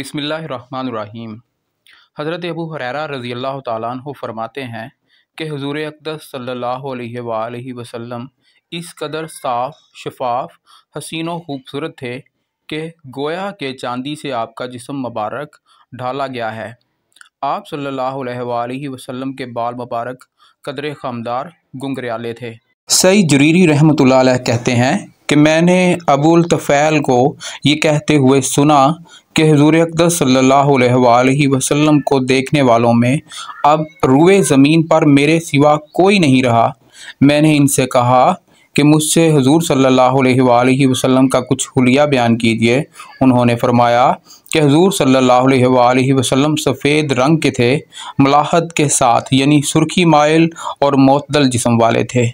बिस्मिल्लाहिर्रहमानिर्रहीम। हज़रत अबू हुरैरा रज़ियल्लाहु ताला अन्हु फरमाते हैं कि हुज़ूर अक़दस सल्लल्लाहु अलैहि वसल्लम इस कदर साफ़, शफ़ाफ़, हसीन व खूबसूरत थे कि गोया के चांदी से आपका जिस्म मुबारक ढाला गया है। आप सल्लल्लाहु अलैहि वसल्लम के बाल मुबारक कदरे ख़ामदार गुंगरियाले थे। सईद जुरीरी रहमतुल्लाह अलैह कहते हैं कि मैंने अबुल तफ़ैल को ये कहते हुए सुना कि हुज़ूर अक़दस सल्लल्लाहु अलैहि वसल्लम को देखने वालों में अब रुए ज़मीन पर मेरे सिवा कोई नहीं रहा। मैंने इनसे कहा कि मुझसे हुज़ूर सल्लल्लाहु अलैहि वसल्लम का कुछ हुलिया बयान कीजिए। उन्होंने फरमाया कि हुज़ूर सल्लल्लाहु अलैहि वसल्लम सफ़ेद रंग के थे, मलाहत के साथ यानी सुर्खी माइल और मोतदल जिस्म वाले थे।